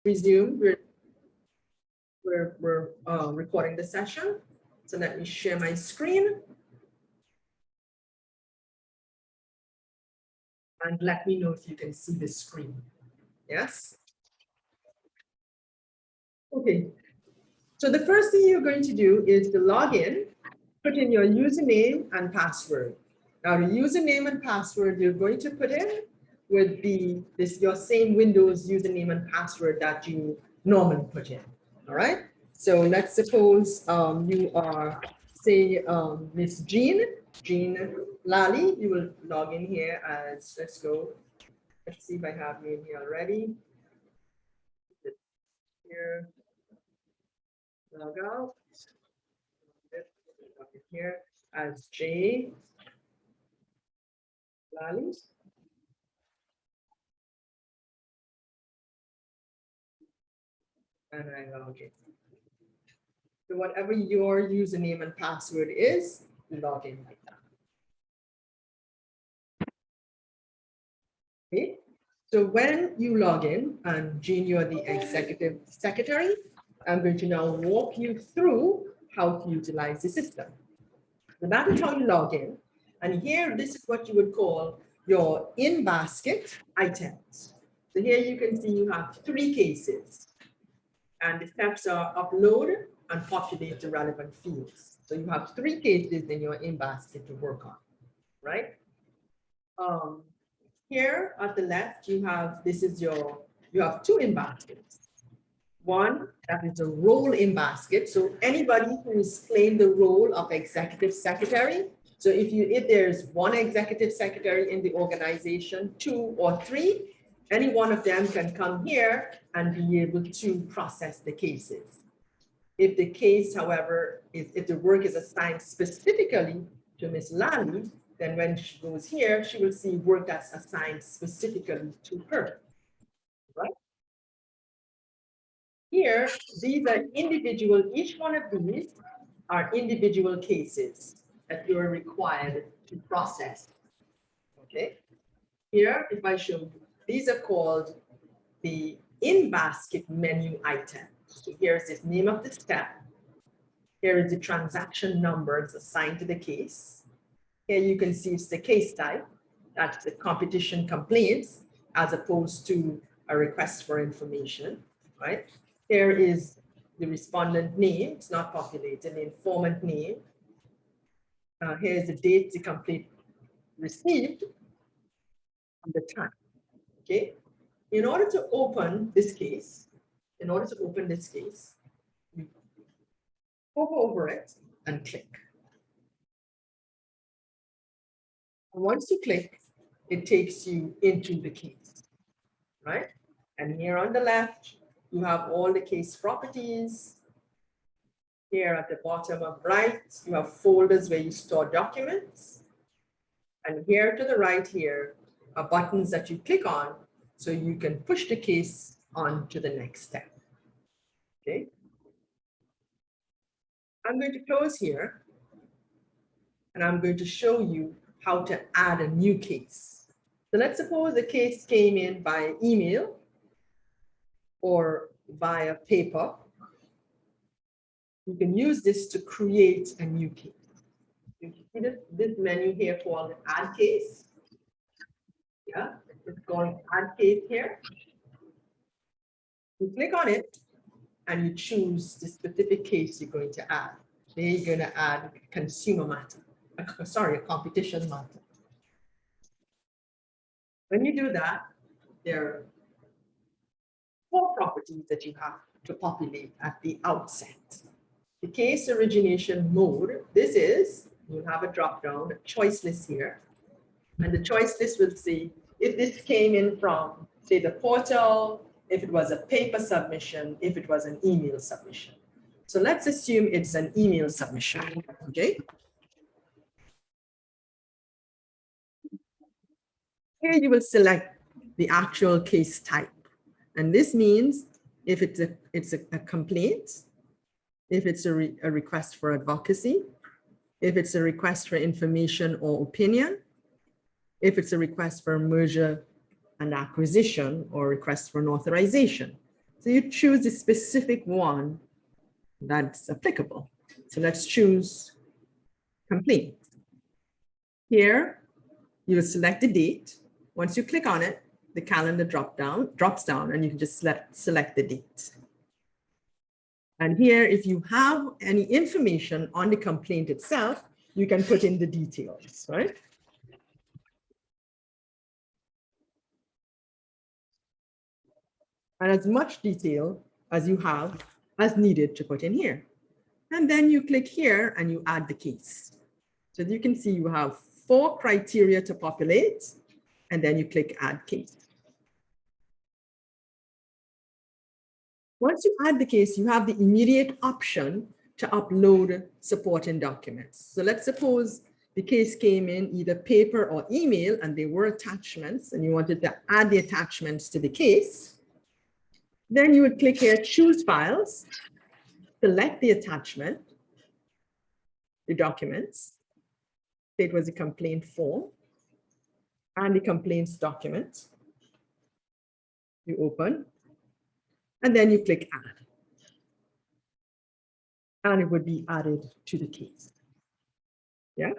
resume. We're recording the session. So let me share my screen. And let me know if you can see the screen. Yes? Okay. So the first thing you're going to do is to log in, put in your username and password. Now the username and password you're going to put in would be your same Windows username and password that you normally put in. All right. So let's suppose you are, say, Miss Jean Lally. You will log in here as, let's go. Let's see if I have you in here already. Here, log out. Log in here as J Lally. And I log in. So whatever your username and password is, log in like that. Okay. So when you log in, and Jean, you're the executive secretary, I'm going to now walk you through how to utilize the system. So that is how you log in. And here, this is what you would call your in-basket items. So here you can see you have 3 cases. And the steps are upload and populate the relevant fields. So you have 3 cases in your in-basket to work on, right? Here at the left, you have, you have 2 in-baskets. One, that is a role in-basket. So anybody who is playing the role of executive secretary. So if there's 1 executive secretary in the organization, 2 or 3, any one of them can come here and be able to process the cases. If the case, however, if the work is assigned specifically to Ms. Lally, then when she goes here, she will see work that's assigned specifically to her, right? Here, these are individual, each one of these are individual cases that you are required to process, okay? Here, if I show you, these are called the in-basket menu items. So here's the name of the step. Here is the transaction numbers assigned to the case. Here you can see it's the case type, that's the competition complaints, as opposed to a request for information, right? Here is the respondent name, it's not populated, the informant name. Here's the date the complaint received and the time, okay? In order to open this case, you hover over it and click. Once you click, it takes you into the case, right? And here on the left, you have all the case properties. Here at the bottom of right, you have folders where you store documents. And here to the right here are buttons that you click on so you can push the case on to the next step, okay? I'm going to close here and I'm going to show you how to add a new case. So let's suppose the case came in by email or via paper. You can use this to create a new case. You see this menu here called Add Case. Yeah, it's called Add Case here. You click on it and you choose the specific case you're going to add. There you're going to add consumer matter. Sorry, a competition matter. When you do that, there are 4 properties that you have to populate at the outset. The case origination mode, this is, you'll have a drop down, a choice list here. And the choice list will say if this came in from, say, the portal, if it was a paper submission, if it was an email submission. So let's assume it's an email submission, okay? Here you will select the actual case type. And this means if it's a complaint, if it's a request for advocacy, if it's a request for information or opinion, if it's a request for merger and acquisition or request for an authorization. So you choose a specific one that's applicable. So let's choose complaint. Here, you will select the date. Once you click on it, the calendar drops down, and you can just select the date. And here, if you have any information on the complaint itself, you can put in the details, right? And as much detail as you have as needed to put in here. And then you click here and you add the case. So you can see you have 4 criteria to populate, and then you click add case. Once you add the case, you have the immediate option to upload supporting documents. So let's suppose the case came in either paper or email, and they were attachments, and you wanted to add the attachments to the case. Then you would click here, choose files, select the attachment, the documents. It was a complaint form and the complaints document. You open, and then you click add. And it would be added to the case. Yeah.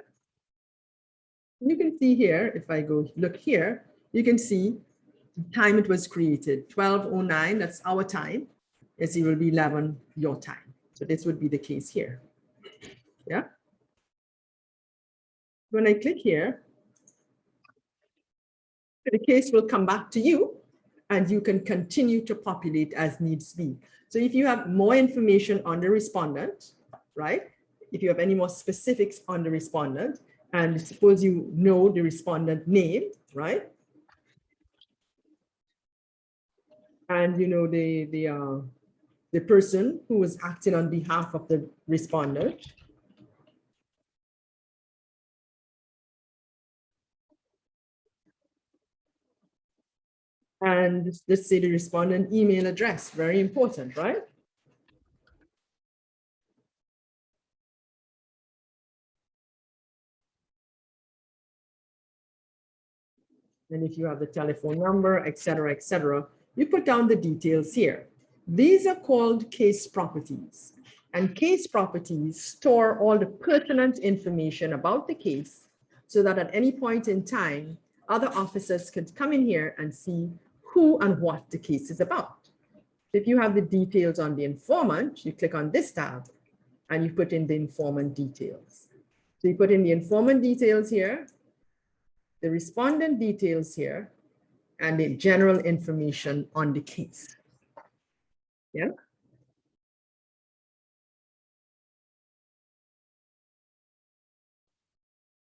You can see here, if I go look here, you can see the time it was created, 12:09, that's our time. It will be 11 your time. So this would be the case here. Yeah. When I click here, the case will come back to you, and you can continue to populate as needs be. So if you have more information on the respondent, right? If you have any more specifics on the respondent, and suppose you know the respondent name, right? And you know the person who was acting on behalf of the respondent. And let's say the respondent email address, very important, right? And if you have the telephone number, et cetera, you put down the details here. These are called case properties. And case properties store all the pertinent information about the case so that at any point in time, other officers could come in here and see who and what the case is about. If you have the details on the informant, you click on this tab and you put in the informant details. So you put in the informant details here, the respondent details here, and the general information on the case. Yeah.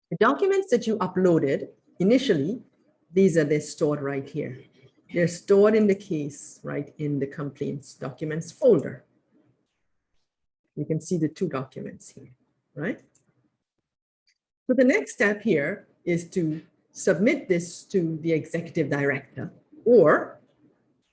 The documents that you uploaded initially, they're stored right here. They're stored in the case, right in the complaints documents folder. You can see the 2 documents here, right? So the next step here is to submit this to the executive director, or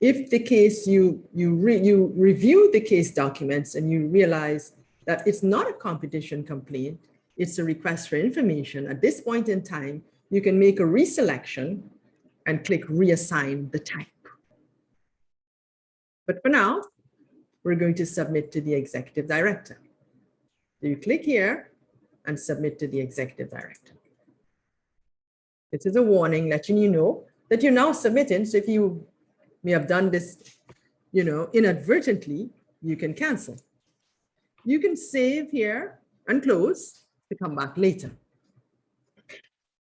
if the case you review the case documents and you realize that it's not a competition complaint, it's a request for information. At this point in time, you can make a reselection and click reassign the type. But for now, we're going to submit to the executive director. So you click here and submit to the executive director. This is a warning letting you know that you're now submitting. So if you may have done this, inadvertently, you can cancel. You can save here and close to come back later.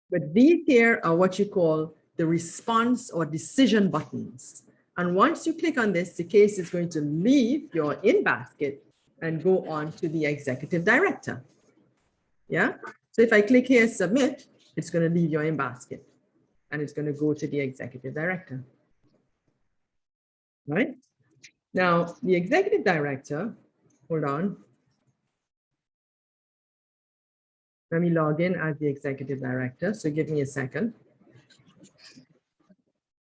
But these here are what you call the response or decision buttons. And once you click on this, the case is going to leave your in basket and go on to the executive director. Yeah. So if I click here, submit, it's going to leave your in basket and it's going to go to the executive director. Right. Now, the executive director, hold on. Let me log in as the executive director. So give me a second.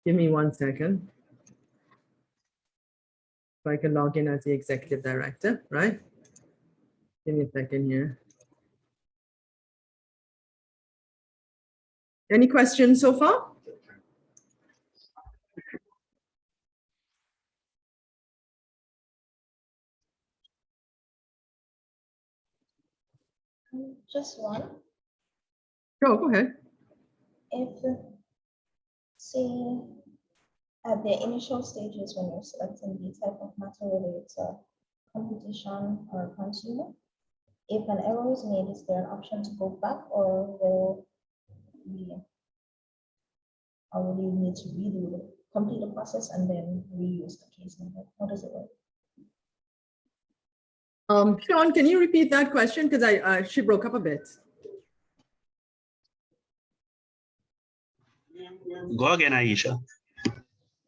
Give me 1 second. So I can log in as the executive director, right? Give me a second here. Any questions so far? Just one. Go ahead. If, say, at the initial stages when you're selecting the type of matter, whether it's a competition or a consumer, if an error is made, is there an option to go back, or will you need to complete the process and then reuse the case number? How does it work? Sean, can you repeat that question? Because she broke up a bit. Go again, Aisha.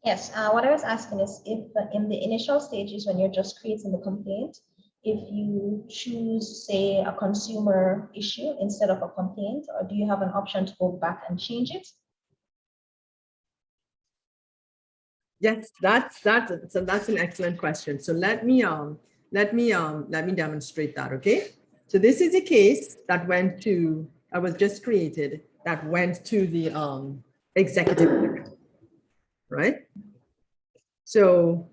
Yes, what I was asking is if in the initial stages when you're just creating the complaint, if you choose, say, a consumer issue instead of a complaint, or do you have an option to go back and change it? Yes, that's an excellent question. So let me demonstrate that. Okay. So this is a case that was just created that went to the executive, right? So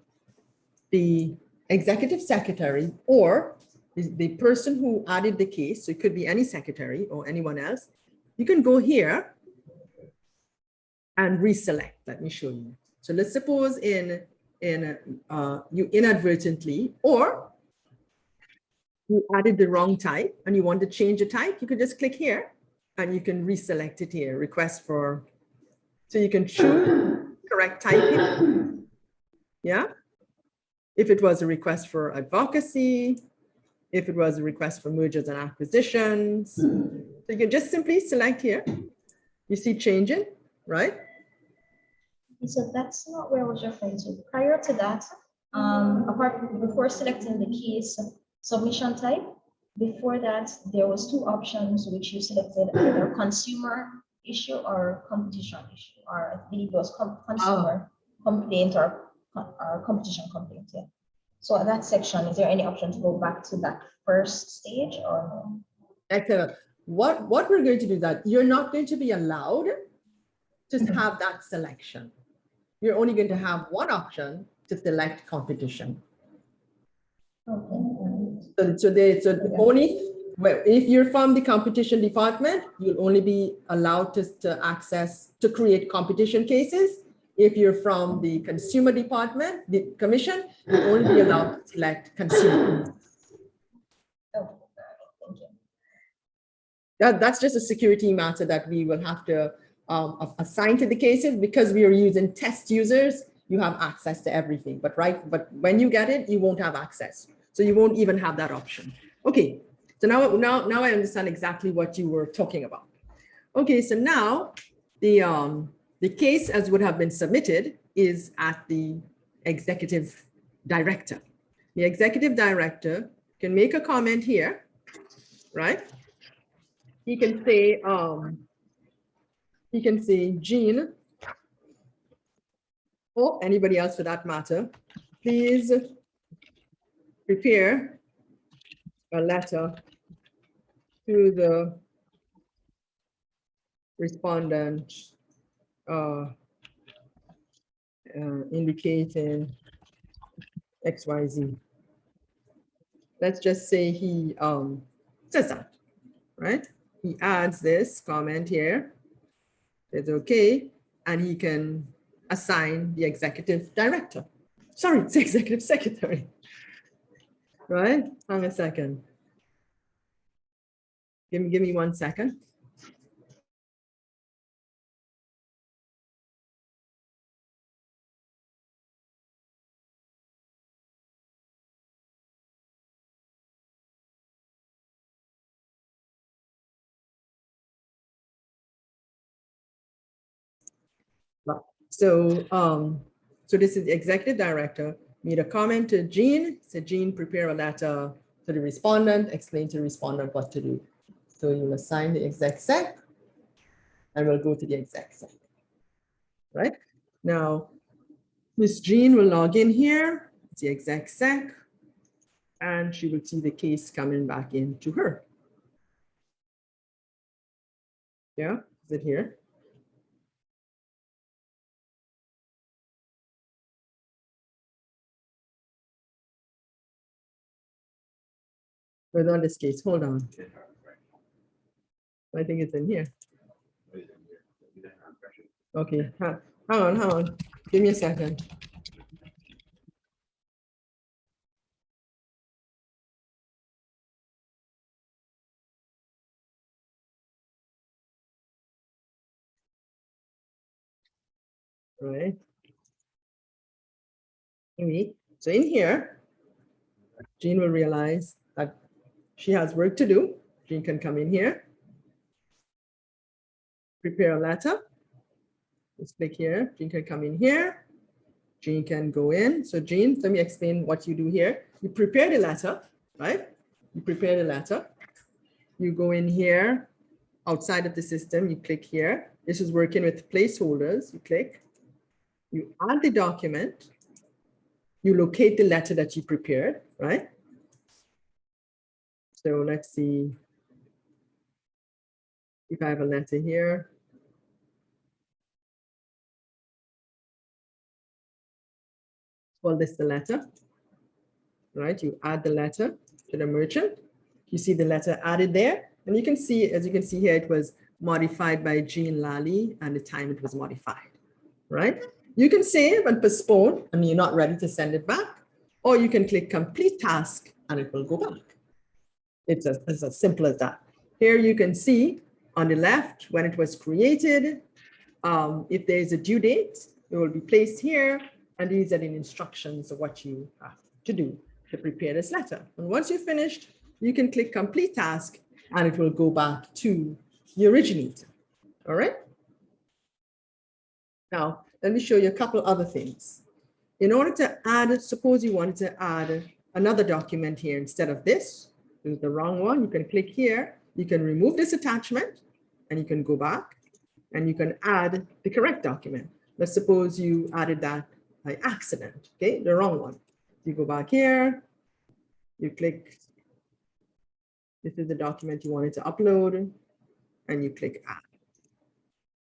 the executive secretary or the person who added the case, so it could be any secretary or anyone else, you can go here and reselect. Let me show you. So let's suppose you inadvertently or you added the wrong type and you want to change the type, you could just click here and you can reselect it here, request for, so you can choose correct typing. Yeah. If it was a request for advocacy, if it was a request for mergers and acquisitions. So you can just simply select here. You see changing, right? So that's not where I was referring to. Prior to that, before selecting the case submission type, before that, there was two options which you selected, either consumer issue or competition issue, or I believe it was consumer complaint or competition complaint. Yeah. So at that section, is there any option to go back to that first stage or no? Excellent. What we're going to do is that you're not going to be allowed to have that selection. You're only going to have one option to select competition. Okay. So if you're from the competition department, you'll only be allowed to create competition cases. If you're from the consumer department, the commission, you'll only be allowed to select consumer. Okay. Thank you. That's just a security matter that we will have to assign to the cases. Because we are using test users, you have access to everything. But when you get it, you won't have access. So you won't even have that option. Okay, so now I understand exactly what you were talking about. Okay, so now the case as would have been submitted is at the executive director. The executive director can make a comment here, right? He can say, Jean, or anybody else for that matter, please prepare a letter to the respondent indicating XYZ. Let's just say he says that, right? He adds this comment here. It's okay, and he can assign the executive director. Sorry, it's executive secretary. Right? Hang on a second. Give me 1 second. So this is the executive director, made a comment to Jean, said, Jean, prepare a letter to the respondent, explain to the respondent what to do. So you'll assign the exec sec, and we'll go to the exec sec, right? Now, Miss Jean will log in here, it's the exec sec, and she will see the case coming back into her. Yeah, is it here? But on this case, hold on. I think it's in here. Okay, hang on. Give me a second. All right. So in here, Jean will realize that she has work to do. Jean can come in here, prepare a letter. Let's click here. Jean can come in here. Jean can go in. So Jean, let me explain what you do here. You prepare the letter, right? You prepare the letter. You go in here, outside of the system, you click here. This is working with placeholders. You click. You add the document. You locate the letter that you prepared, right? So let's see if I have a letter here. Call this the letter, right? You add the letter to the merchant. You see the letter added there, and you can see, as you can see here, it was modified by Jean Lally and the time it was modified, right? You can save and postpone, and you're not ready to send it back, or you can click complete task and it will go back. It's as simple as that. Here you can see on the left when it was created. If there is a due date, it will be placed here, and these are the instructions of what you have to do to prepare this letter. And once you're finished, you can click complete task and it will go back to the originator. All right. Now, let me show you a couple other things. In order to add, suppose you wanted to add another document here instead of this. This is the wrong one. You can click here. You can remove this attachment and you can go back and you can add the correct document. Let's suppose you added that by accident, okay, the wrong one. You go back here, you click, this is the document you wanted to upload, and you click add.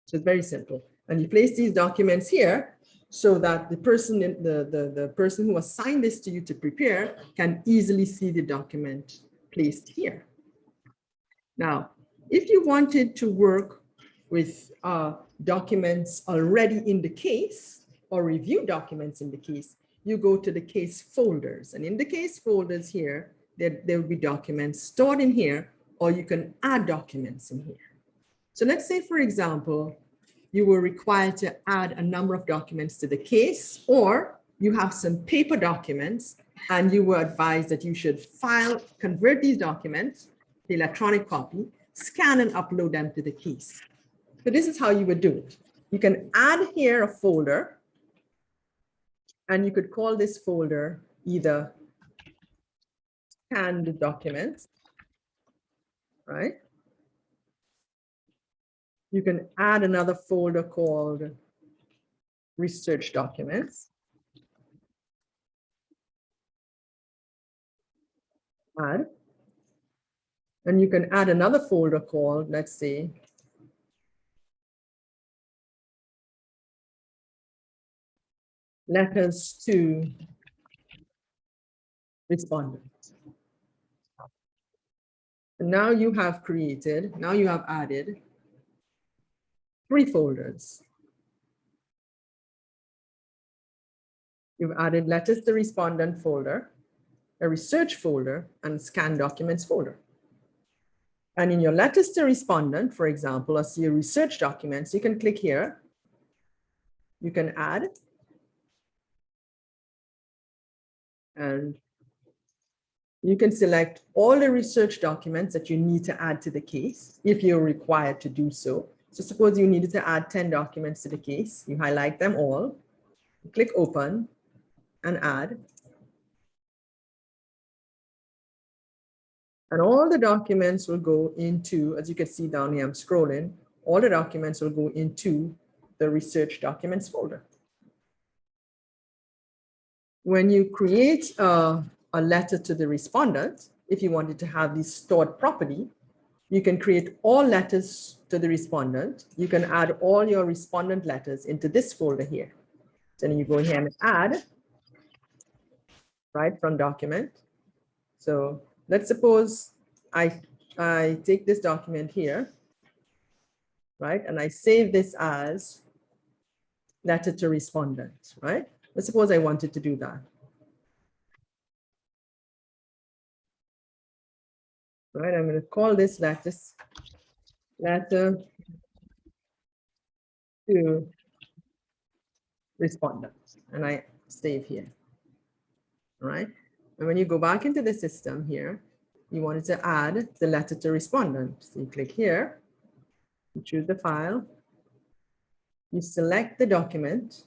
So it's very simple. And you place these documents here so that the person, the person who assigned this to you to prepare can easily see the document placed here. Now, if you wanted to work with documents already in the case or review documents in the case, you go to the case folders. And in the case folders here, there will be documents stored in here, or you can add documents in here. So let's say, for example, you were required to add a number of documents to the case, or you have some paper documents and you were advised that you should convert these documents, the electronic copy, scan and upload them to the case. So this is how you would do it. You can add here a folder, and you could call this folder either scanned documents, right? You can add another folder called research documents. Add. And you can add another folder called, let's say, letters to respondents. And now you have added 3 folders. You've added letters to respondent folder, a research folder, and scan documents folder. And in your letters to respondent, for example, or see your research documents, you can click here. You can add. And you can select all the research documents that you need to add to the case if you're required to do so. So suppose you needed to add 10 documents to the case, you highlight them all, click open and add. And all the documents will go into, as you can see down here, I'm scrolling, all the documents will go into the research documents folder. When you create a letter to the respondent, if you wanted to have these stored properly, you can create all letters to the respondent. You can add all your respondent letters into this folder here. So then you go here and add, right, from document. So let's suppose I take this document here right? And I save this as letter to respondent, right? Let's suppose I wanted to do that. Right, I'm going to call this letter to respondent, and I save here, right? And when you go back into the system here, you wanted to add the letter to respondent. So you click here, you choose the file, you select the document,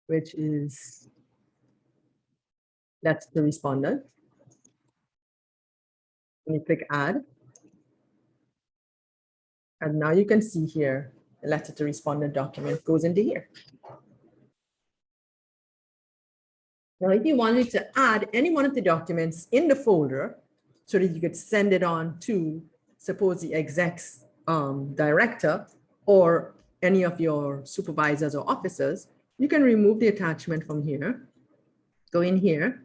which is letter to respondent, and you click add. And now you can see here, the letter to respondent document goes into here. Now, if you wanted to add any one of the documents in the folder so that you could send it on to, suppose, the exec's director or any of your supervisors or officers, you can remove the attachment from here, go in here,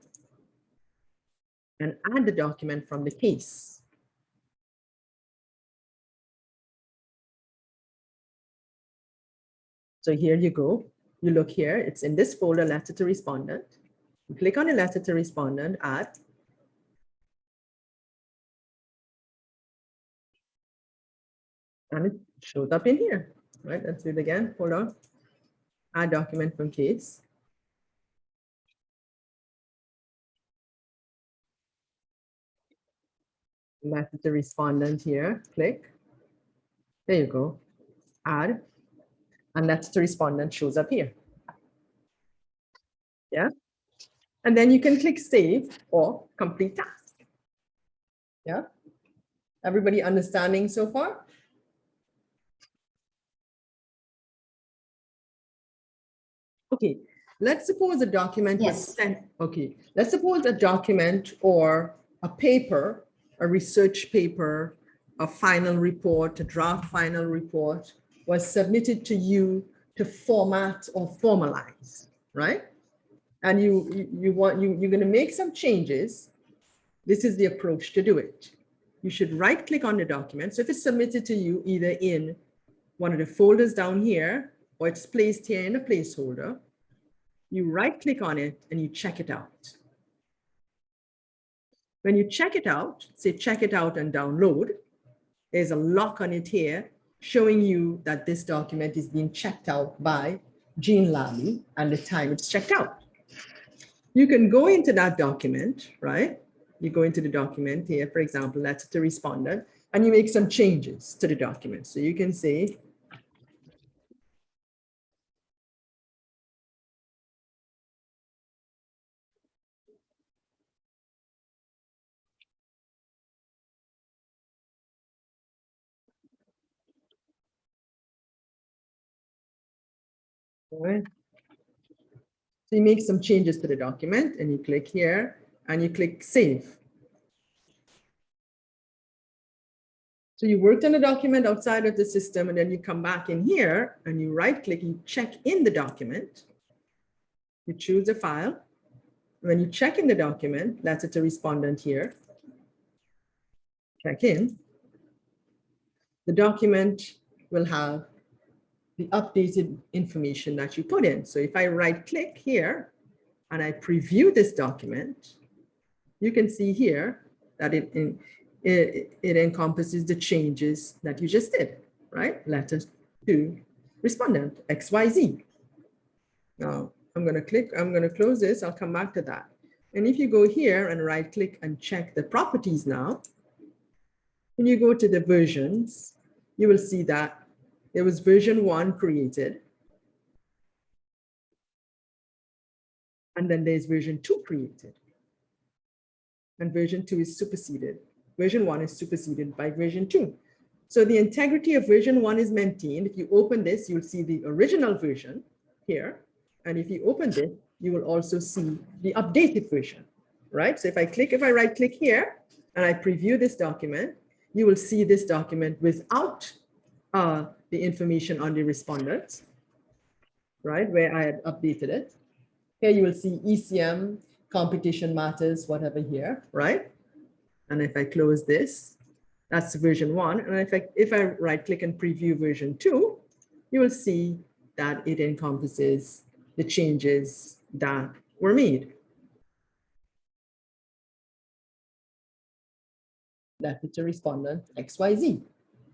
and add the document from the case. So here you go. You look here, it's in this folder, letter to respondent. You click on the letter to respondent, add. And it shows up in here, right? Let's do it again. Hold on. Add document from case. Letter to respondent here. Click. There you go. Add. And letter to respondent shows up here. Yeah. And then you can click save or complete task. Yeah. Everybody understanding so far? Okay, let's suppose a document was Yes. sent. Okay, let's suppose a document or a paper, a research paper, a final report, a draft final report was submitted to you to format or formalize, right? And you're going to make some changes. This is the approach to do it. You should right click on the document. So if it's submitted to you either in one of the folders down here, or it's placed here in a placeholder, you right click on it and you check it out. When you check it out, say check it out and download, there's a lock on it here showing you that this document is being checked out by Jean Lally and the time it's checked out. You can go into that document, right? You go into the document here, for example, letter to respondent, and you make some changes to the document. So you can say, all right. So you make some changes to the document and you click here and you click save. So you worked on a document outside of the system and then you come back in here and you right click, you check in the document. You choose a file. When you check in the document, letter to respondent here, check in. The document will have the updated information that you put in. So if I right click here and I preview this document, you can see here that it encompasses the changes that you just did, right? Letter to respondent, XYZ. Now I'm going to close this. I'll come back to that. And if you go here and right click and check the properties now, when you go to the versions, you will see that there was version 1 created. And then there's version 2 created. And version 2 is superseded. Version 1 is superseded by version 2. So the integrity of version 1 is maintained. If you open this, you'll see the original version here. And if you open this, you will also see the updated version, right? So if I right click here and I preview this document, you will see this document without the information on the respondents, right? Where I had updated it. Here you will see ECM, competition matters, whatever here, right? And if I close this, that's version 1. And if I right click and preview version 2, you will see that it encompasses the changes that were made. That is a respondent XYZ,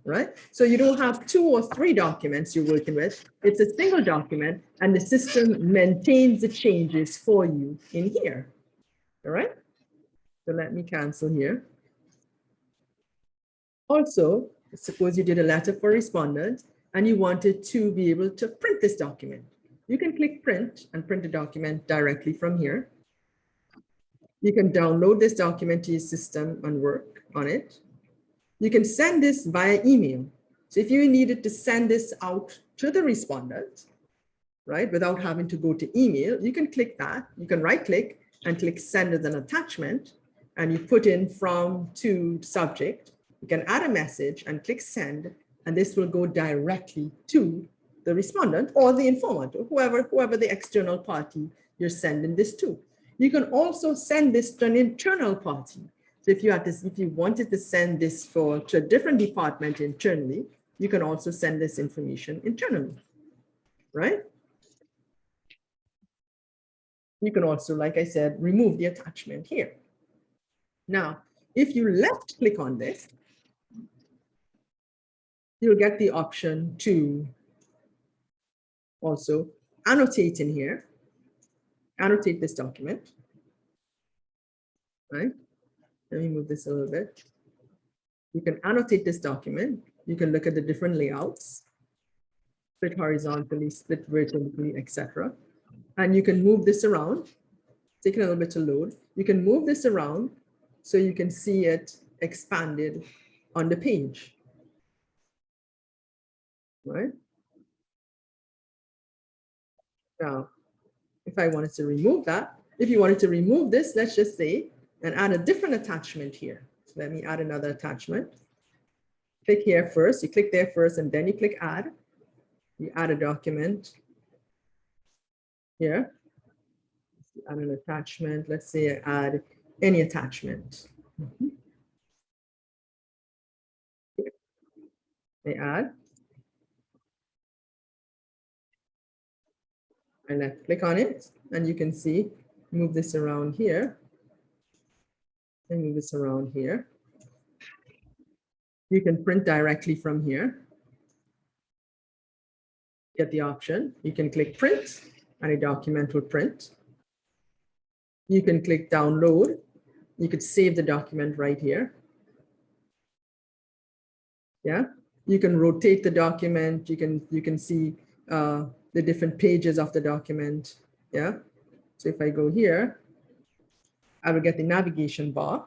right? So you don't have 2 or 3 documents you're working with. It's a single document and the system maintains the changes for you in here, all right? So let me cancel here. Also, suppose you did a letter for respondent and you wanted to be able to print this document. You can click print and print the document directly from here. You can download this document to your system and work on it. You can send this via email. So if you needed to send this out to the respondent, right, without having to go to email, you can click that. You can right click and click send as an attachment and you put in from to subject. You can add a message and click send, and this will go directly to the respondent or the informant, or whoever the external party you're sending this to. You can also send this to an internal party. So if you wanted to send this to a different department internally, you can also send this information internally, right? You can also, like I said, remove the attachment here. Now, if you left click on this, you'll get the option to also annotate in here, annotate this document, right? Let me move this a little bit. You can annotate this document. You can look at the different layouts, split horizontally, split vertically, etc. And you can move this around, taking a little bit to load. You can move this around so you can see it expanded on the page, right? Now, if I wanted to remove that, if you wanted to remove this, let's just say, and add a different attachment here. So let me add another attachment. Click here first, you click there first, and then you click add. You add a document here. Add an attachment. Let's say I add any attachment. I add. And I click on it, and you can see, move this around here, and move this around here. You can print directly from here. Get the option. You can click print, and a document will print. You can click download. You could save the document right here. Yeah, you can rotate the document. You can see the different pages of the document. Yeah, so if I go here, I will get the navigation bar,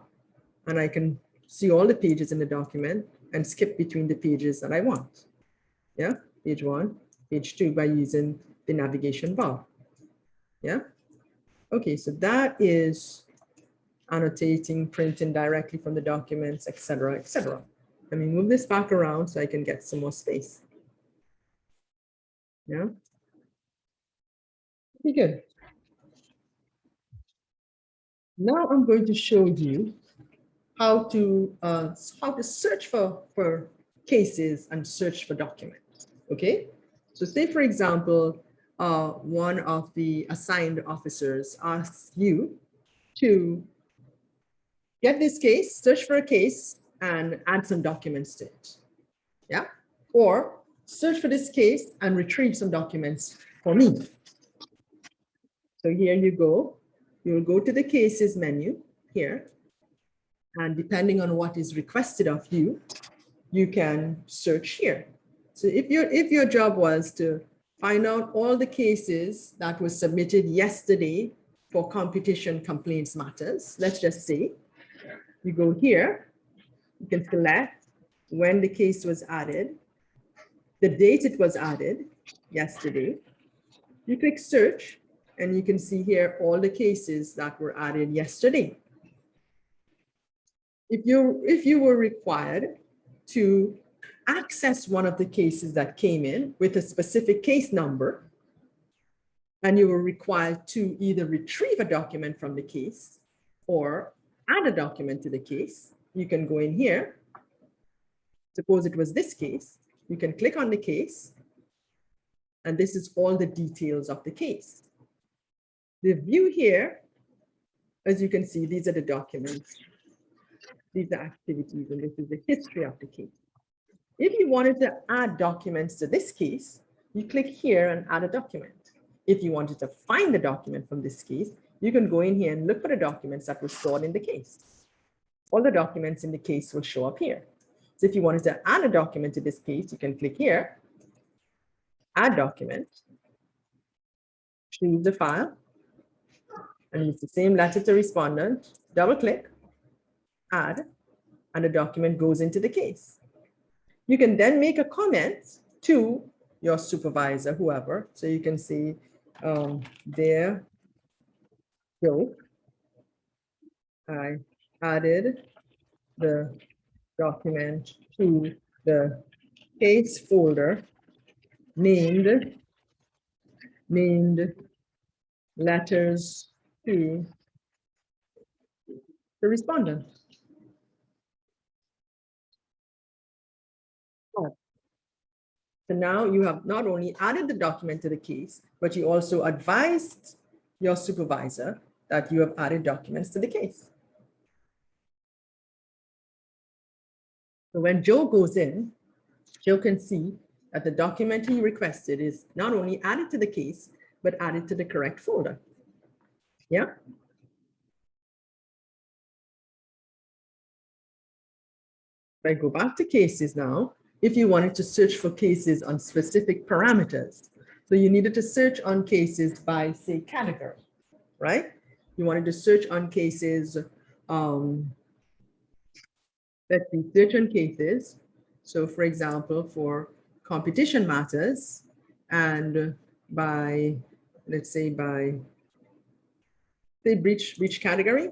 and I can see all the pages in the document and skip between the pages that I want. Yeah, page 1, page 2 by using the navigation bar. Yeah, okay, so that is annotating, printing directly from the documents, etc., etc. Let me move this back around so I can get some more space. Yeah, pretty good. Now I'm going to show you how to search for cases and search for documents. Okay, so say for example, one of the assigned officers asks you to get this case, search for a case, and add some documents to it. Yeah, or search for this case and retrieve some documents for me. So here you go. You will go to the cases menu here. And depending on what is requested of you, you can search here. So if your job was to find out all the cases that were submitted yesterday for competition complaints matters, let's just say, you go here, you can select when the case was added, the date it was added, yesterday. You click search, and you can see here all the cases that were added yesterday. If you were required to access one of the cases that came in with a specific case number, And you were required to either retrieve a document from the case or add a document to the case. You can go in here. Suppose it was this case. You can click on the case. And this is all the details of the case. The view here, as you can see, these are the documents. These are activities, and this is the history of the case. If you wanted to add documents to this case, you click here and add a document. If you wanted to find the document from this case, you can go in here and look for the documents that were stored in the case. All the documents in the case will show up here. So if you wanted to add a document to this case, you can click here, add document, choose the file, and use the same letter to respondent, double click, add, and the document goes into the case. You can then make a comment to your supervisor, whoever, so you can see there, Joe, I added the document to the case folder named letters to the respondent. So now you have not only added the document to the case, but you also advised your supervisor that you have added documents to the case. So when Joe goes in, Joe can see that the document he requested is not only added to the case, but added to the correct folder. Yeah. If I go back to cases now, if you wanted to search for cases on specific parameters, so you needed to search on cases by, say, category, right? You wanted to search on cases, let's see, search on cases. So for example, for competition matters, and by, let's say by, say breach category,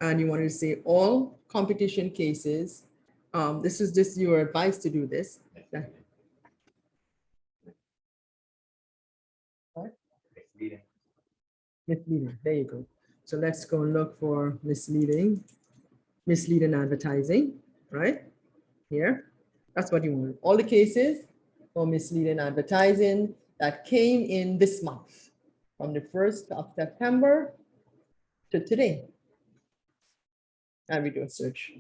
and you wanted to say all competition cases. This is just your advice to do this. Misleading, there you go. So let's go and look for misleading advertising, right? Here, that's what you want. All the cases for misleading advertising that came in this month, from the 1st of September to today. And we do a search.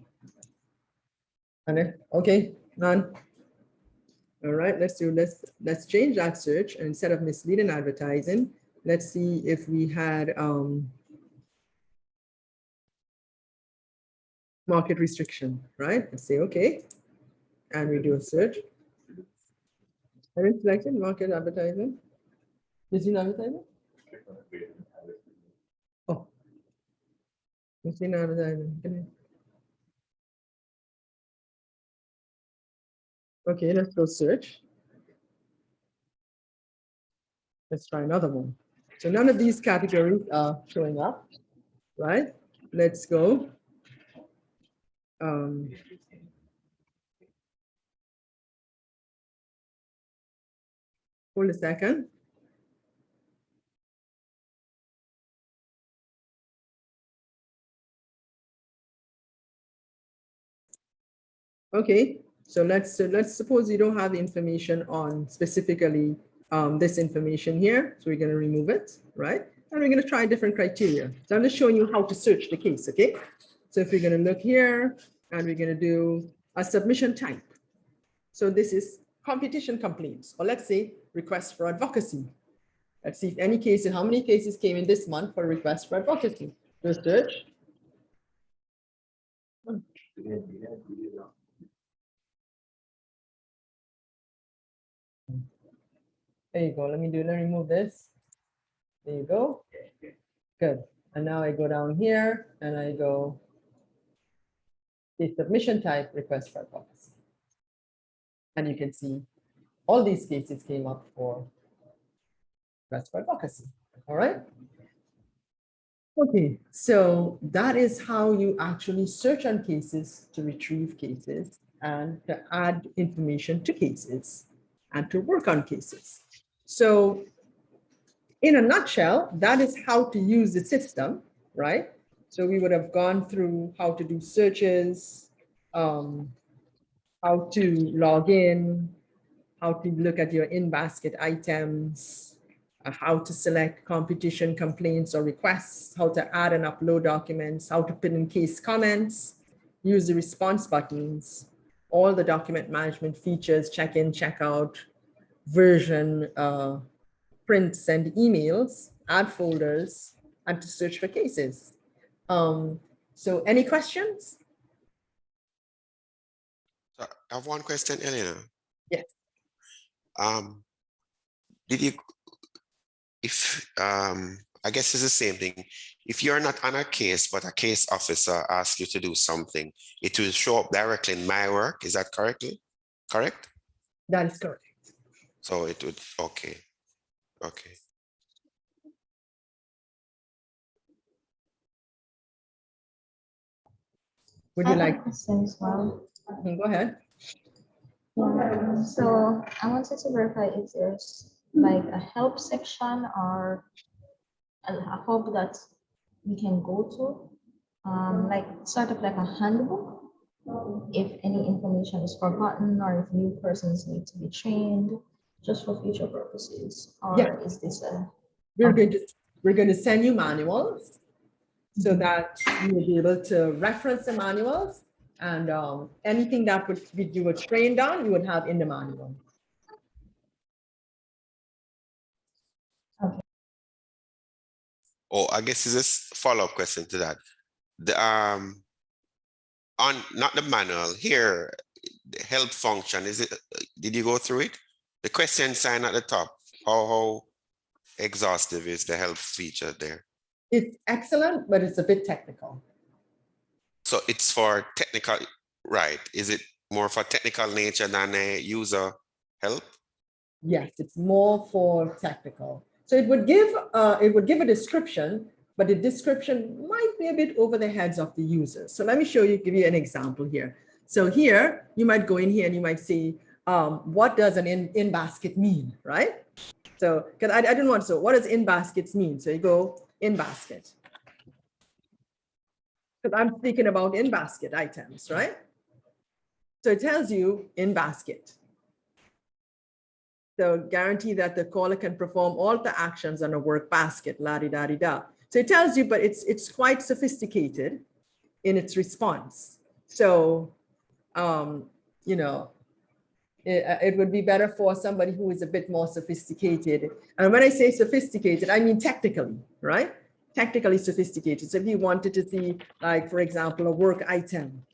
Okay, none. All right, let's change that search, and instead of misleading advertising, let's see if we had market restriction, right? Let's say okay, and we do a search. I didn't select it, market advertising. Misleading advertising? Oh, misleading advertising. Okay, let's go search. Let's try another one. So none of these categories are showing up, right? Let's go. Hold a second. Okay, so let's suppose you don't have the information on specifically this information here. So we're going to remove it, right? And we're going to try different criteria. So I'm just showing you how to search the case, okay? So if we're going to look here, and we're going to do a submission type. So this is competition complaints, or let's say request for advocacy. Let's see if any cases, how many cases came in this month for request for advocacy. Just search. There you go. Let me remove this. There you go. Good. And now I go down here and I go the submission type request for advocacy. And you can see all these cases came up for request for advocacy. All right. Okay, so that is how you actually search on cases to retrieve cases and to add information to cases and to work on cases. So in a nutshell, that is how to use the system, right? So we would have gone through how to do searches, how to log in, how to look at your in-basket items, how to select competition complaints or requests, how to add and upload documents, how to put in case comments, use the response buttons, all the document management features, check-in, check-out, version, print, send emails, add folders, and to search for cases. So any questions? So I have one question, Elena. Yes. Did you, if I guess it's the same thing. If you're not on a case, but a case officer asks you to do something, it will show up directly in my work. Is that correctly? Correct? That is correct. So it would, okay. Okay. Would I you have a like, question as well. go ahead. So I wanted to verify if there's like a help section or a hub that we can go to, like sort of like a handbook, if any information is forgotten or if new persons need to be trained, just for future purposes, or Yeah. is this a? We're going to send you manuals so that you will be able to reference the manuals, and anything that you were trained on, you would have in the manual. Oh, I guess it's a follow-up question to that. The on not the manual here, the help function, is it, did you go through it? The question sign at the top, how exhaustive is the help feature there? It's excellent, but it's a bit technical. So it's for technical, right? Is it more for technical nature than a user help? Yes, it's more for technical. So it would give a description, but the description might be a bit over the heads of the users. So let me give you an example here. So here, you might go in here and you might see, what does an in basket mean, right? So, because I didn't want, so what does in baskets mean? So you go in basket. Because I'm speaking about in basket items, right? So it tells you in basket. So guarantee that the caller can perform all the actions on a work basket, la-di-da-di-da. So it tells you, but it's quite sophisticated in its response. So, you know, it would be better for somebody who is a bit more sophisticated. And when I say sophisticated, I mean technically, right? Technically sophisticated. So if you wanted to see, like, for example, a work item,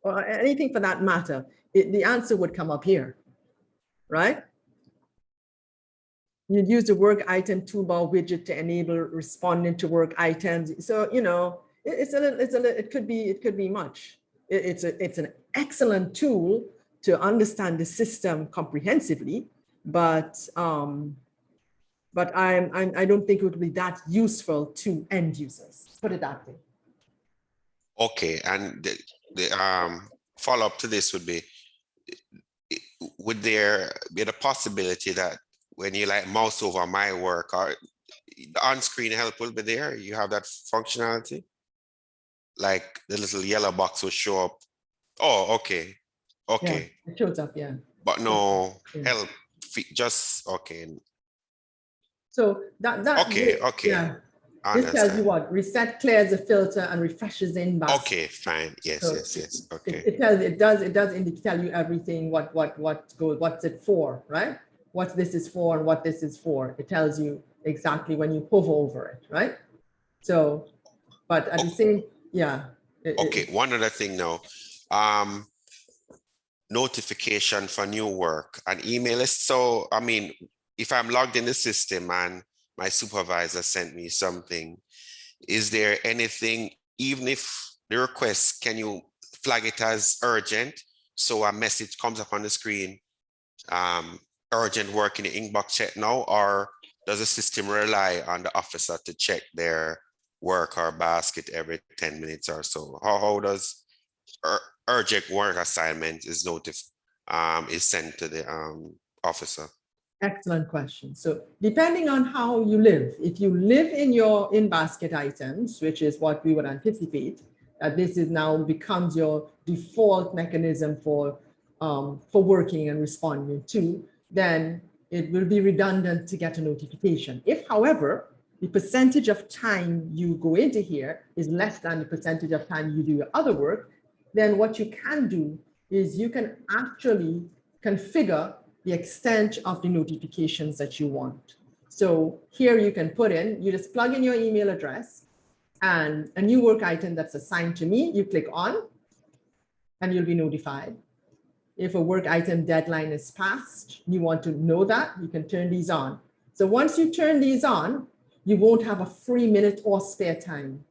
or anything for that matter, the answer would come up here, right? You'd use the work item toolbar widget to enable responding to work items. So, you know, it could be much. It's an excellent tool to understand the system comprehensively, but I don't think it would be that useful to end users. Put it that way. Okay, and the follow-up to this would be, would there be the possibility that when you like mouse over my work, or the on-screen help will be there? You have that functionality? Like the little yellow box will show up. Oh, okay. Okay. Yeah, it shows up, yeah. But no Yeah. help, just okay. So that Okay, okay. yeah. I This tells you understand. what reset, clears the filter, and refreshes the inbox. Okay, fine. Yes, So yes. Okay. It does tell you everything, what's it for, right? What this is for and what this is for. It tells you exactly when you hover over it, right? So, but at the same, yeah. Okay, one other thing now. Notification for new work and email list. So, I mean, if I'm logged in the system and my supervisor sent me something, is there anything, even if the request, can you flag it as urgent? So a message comes up on the screen, urgent work in the inbox check now, or does the system rely on the officer to check their work or basket every 10 minutes or so? How does urgent work assignment is sent to the officer? Excellent question. So depending on how you live, if you live in your in-basket items, which is what we would anticipate, that this is now becomes your default mechanism for working and responding to, then it will be redundant to get a notification. If, however, the percentage of time you go into here is less than the percentage of time you do your other work, then what you can do is you can actually configure the extent of the notifications that you want. So here you can put in, you just plug in your email address and a new work item that's assigned to me, you click on and you'll be notified. If a work item deadline is passed, you want to know that, you can turn these on. So once you turn these on, you won't have a free minute or spare time.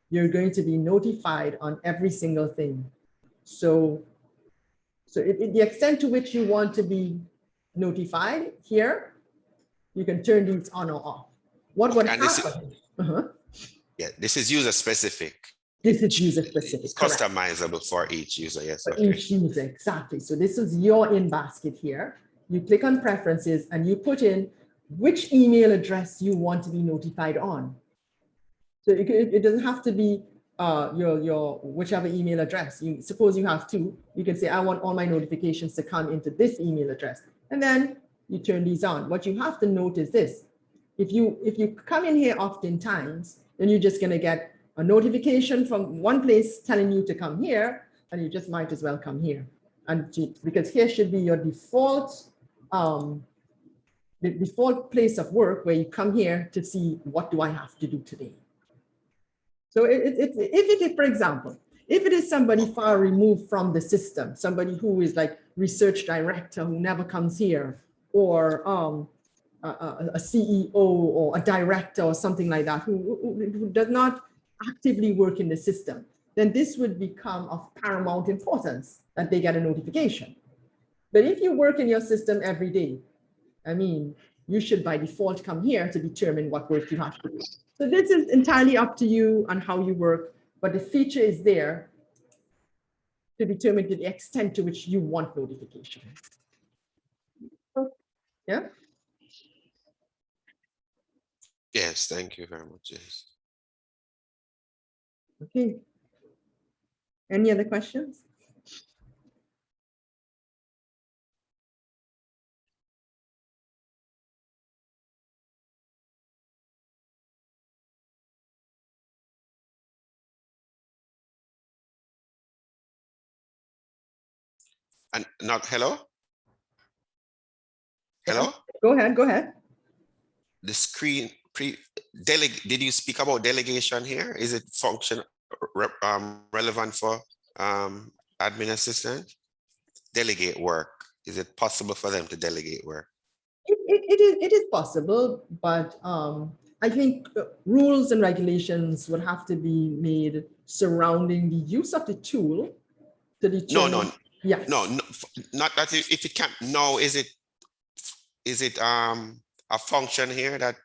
You're going to be notified on every single thing. So the extent to which you want to be notified here, you can turn these on or off. What would happen? Yeah, this is user specific. This is user specific. It's customizable for each user. Yes. For each user, exactly. So this is your in-basket here. You click on preferences and you put in which email address you want to be notified on. So it doesn't have to be your whichever email address. Suppose you have two, you can say, I want all my notifications to come into this email address. And then you turn these on. What you have to note is this. If you come in here oftentimes, then you're just gonna get a notification from one place telling you to come here, and you just might as well come here. And because here should be your default, the default place of work where you come here to see what do I have to do today. So if it is, for example, if it is somebody far removed from the system, somebody who is like research director who never comes here, or a CEO or a director or something like that who does not actively work in the system, then this would become of paramount importance that they get a notification. But if you work in your system every day, I mean, you should by default come here to determine what work you have to do. So this is entirely up to you on how you work, but the feature is there to determine the extent to which you want notifications. Yeah. Yes, thank you very much. Yes. Okay. Any other questions? And not hello? Hello? Go ahead, go ahead. The screen did you speak about delegation here? Is it function relevant for admin assistant? Delegate work. Is it possible for them to delegate work? It is possible, but I think rules and regulations would have to be made surrounding the use of the tool to determine. No. Yes. No, not that if it can't. No, is it a function here that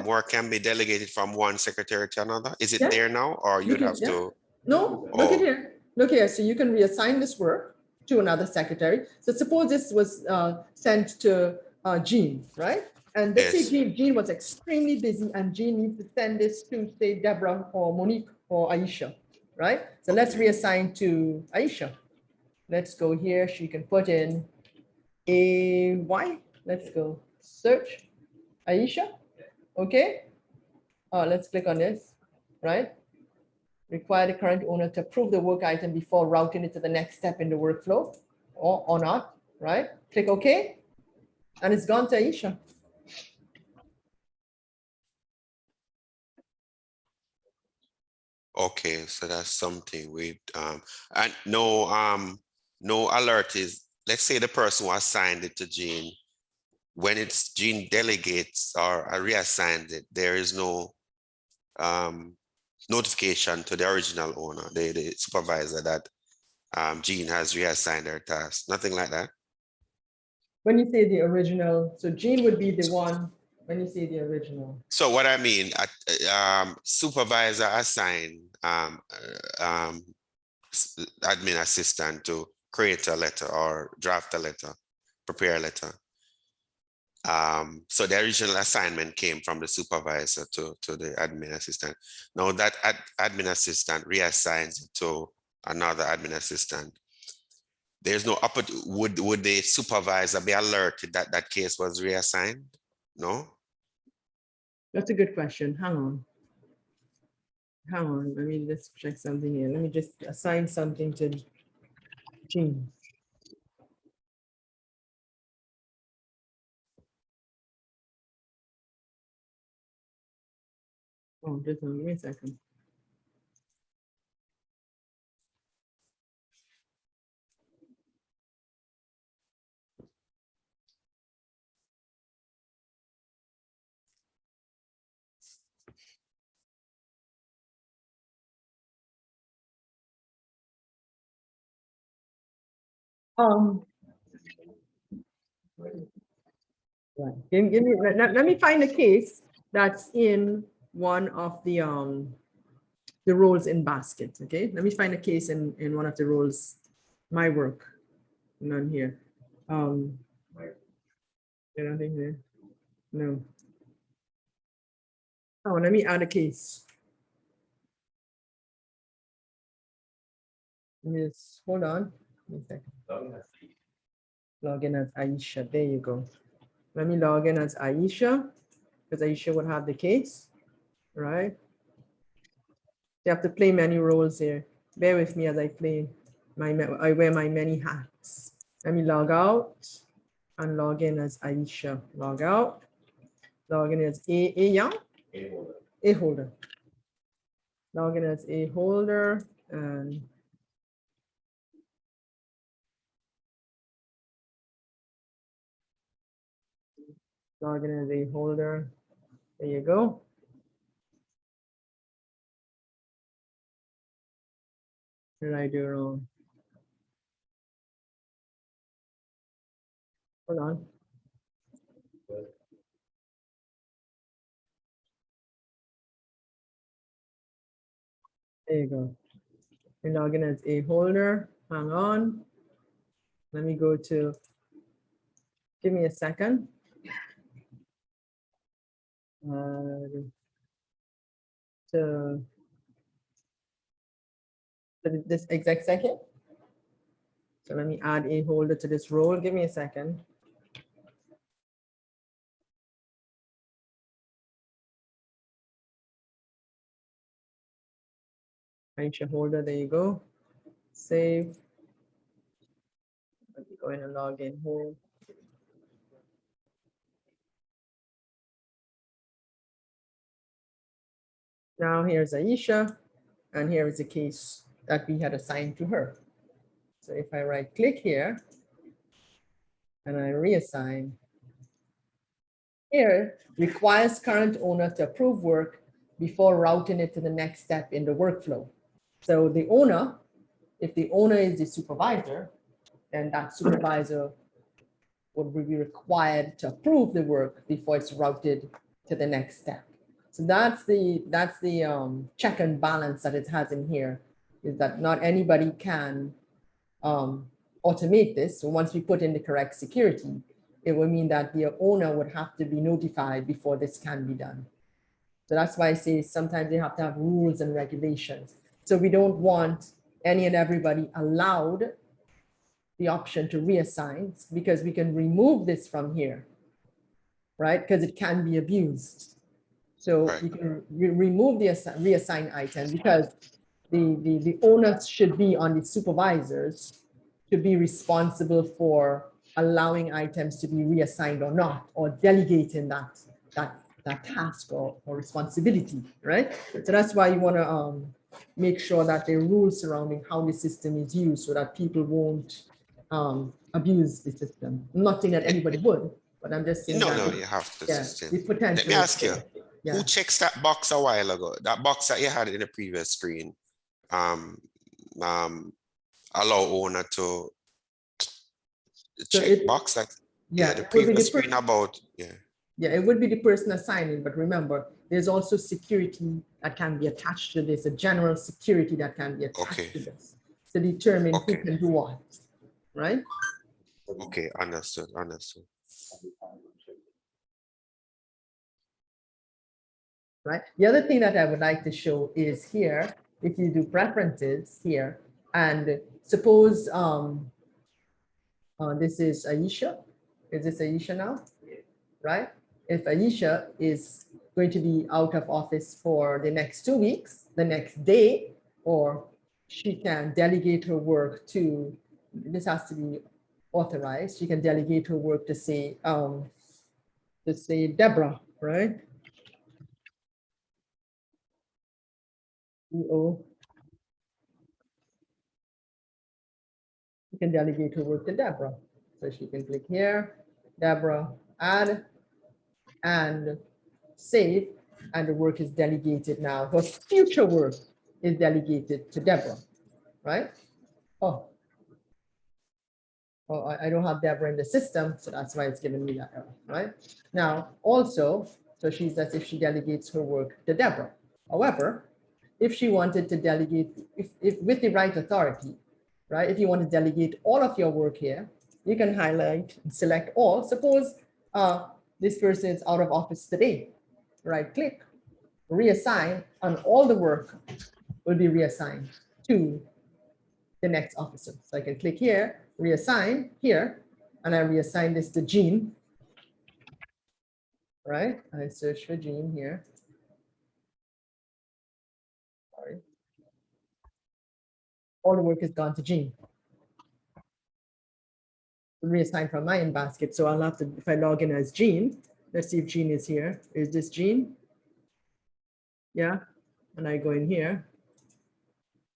work can be delegated from one secretary to another? Is it there now, or you'd have to? No, look at here. Look here. So you can reassign this work to another secretary. So suppose this was sent to Jean, right? And let's say Jean was extremely busy and Jean needs to send this to, say, Deborah or Monique or Aisha, right? So let's reassign to Aisha. Let's go here. She can put in AY. Let's go search Aisha. Okay. Let's click on this, right? Require the current owner to approve the work item before routing it to the next step in the workflow or not, right? Click OK. And it's gone to Aisha. Okay, so that's something we and no alert is, let's say the person who assigned it to Jean, when it's Jean delegates or reassigned it, there is no notification to the original owner, the supervisor, that Jean has reassigned her task. Nothing like that. When you say the original, so Jean would be the one when you say the original. So what I mean, supervisor assign admin assistant to create a letter or draft a letter, prepare a letter. So the original assignment came from the supervisor to the admin assistant. Now that admin assistant reassigns it to another admin assistant. There's no would the supervisor be alerted that that case was reassigned? No? That's a good question. Hang on. Hang on, let me just check something here. Let me just assign something to Jean. Oh, just give me a second. Right. Give me, let me find a case that's in one of the roles in basket. Okay, let me find a case in one of the roles, my work, none here. Nothing here. No. Oh, let me add a case. Yes, hold on. One second. Log in as Aisha. There you go. Let me log in as Aisha, because Aisha would have the case, right? You have to play many roles here. Bear with me as I play I wear my many hats. Let me log out and log in as Aisha. Log out, log in as A Young? A holder. Log in as A holder and log in as A holder. There you go. What did I do wrong? Hold on. There you go. And log in as A holder. Hang on. Let me go to, give me a second. To this exact second. So let me add a holder to this role. Give me a second. Aisha holder, there you go. Save. Let me go in and log in here. Now here's Aisha, and here is a case that we had assigned to her. So if I right click here and I reassign, here requires current owner to approve work before routing it to the next step in the workflow. So the owner, if the owner is the supervisor, then that supervisor would be required to approve the work before it's routed to the next step. So that's the check and balance that it has in here, is that not anybody can automate this. So once we put in the correct security, it will mean that the owner would have to be notified before this can be done. So that's why I say sometimes you have to have rules and regulations. So we don't want any and everybody allowed the option to reassign, because we can remove this from here, right? Because it can be abused. So Right. we can remove the reassign item, because the onus should be on the supervisors to be responsible for allowing items to be reassigned or not, or delegating that task or responsibility, right? So that's why you want to make sure that there are rules surrounding how the system is used, so that people won't abuse the system. I'm not saying that anybody would, but I'm just saying No, that no, you have to. yeah, Sustain. the potential. Let me ask you, yeah. who checks that box a while ago? That box that you had in the previous screen, allow owner to check box that, yeah, the it would be previous screen about, yeah. Yeah, it would be the person assigning, but remember, there's also security that can be attached to this, a general security that can be attached Okay. to this to determine who Okay. can do what, right? Okay, understood, understood. right? The other thing that I would like to show is here, if you do preferences here, and suppose this is Aisha. Is this Aisha now? Right? If Aisha is going to be out of office for the next 2 weeks, the next day, or she can delegate her work to, this has to be authorized, she can delegate her work to say Deborah, right? You can delegate her work to Deborah. So she can click here, Deborah, add, and save, and the work is delegated now. Her future work is delegated to Deborah, right? Oh, I don't have Deborah in the system, so that's why it's giving me that error, right? Now, also, so she's as if she delegates her work to Deborah. However, if she wanted to delegate, if with the right authority, right? If you want to delegate all of your work here, you can highlight and select all. Suppose this person is out of office today, right click, reassign, and all the work will be reassigned to the next officer. So I can click here, reassign here, and I reassign this to Jean. Right? I search for Jean here. Sorry. All the work is gone to Jean. Reassign from my in basket. So I'll have to, if I log in as Jean, let's see if Jean is here. Is this Jean? Yeah. And I go in here.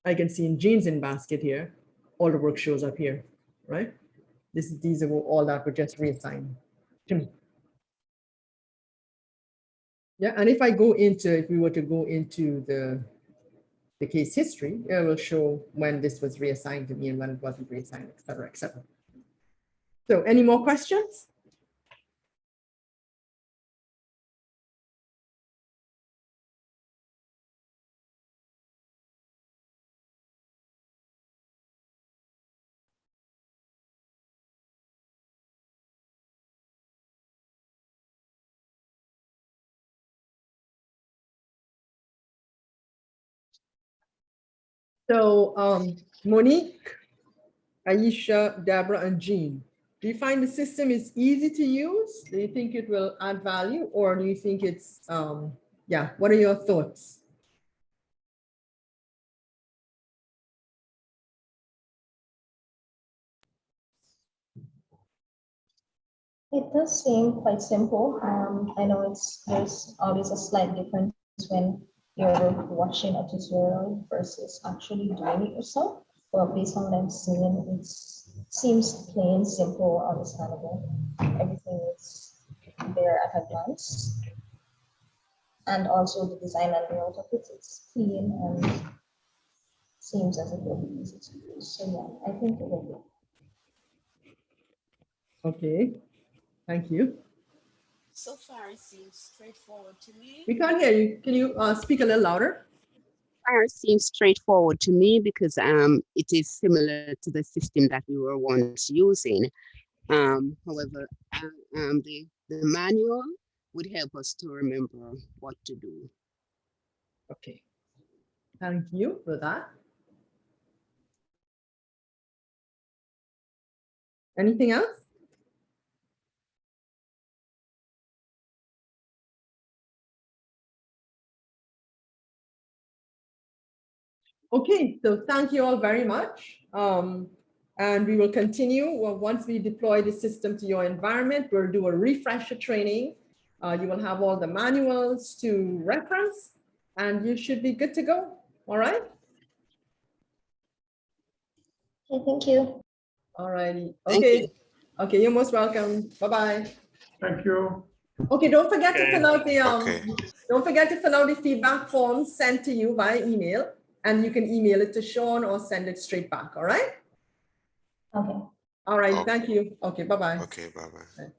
I can see in Jean's in basket here, all the work shows up here, right? These are all that were just reassigned to me. Yeah, and if I go into, if we were to go into the case history, it will show when this was reassigned to me and when it wasn't reassigned, et cetera, et cetera. So any more questions? So Monique, Aisha, Deborah, and Jean, do you find the system is easy to use? Do you think it will add value, or do you think it's, yeah, what are your thoughts? It does seem quite simple. I know there's always a slight difference when you're watching a tutorial versus actually doing it yourself. But based on what I'm seeing, it seems plain, simple, understandable. Everything is there at a glance. And also the design and layout of it, it's clean and seems as it will be easy to use. So yeah, I think it will be. Okay, thank you. So far, it seems straightforward to me. We can't hear you. Can you speak a little louder? It seems straightforward to me because it is similar to the system that we were once using. However, the manual would help us to remember what to do. Okay, thank you for that. Anything else? Okay, so thank you all very much. And we will continue. Well, once we deploy the system to your environment, we'll do a refresher training. You will have all the manuals to reference, and you should be good to go. All right? Okay, thank you. All righty. Thank Okay. you. Okay, you're most welcome. Bye-bye. Thank you. Okay, don't forget to Okay. fill out the Okay. don't forget to fill out the feedback form sent to you via email, and you can email it to Sean or send it straight back. All right? Okay. All right. Okay. Thank you. Okay, bye-bye. Okay, bye-bye.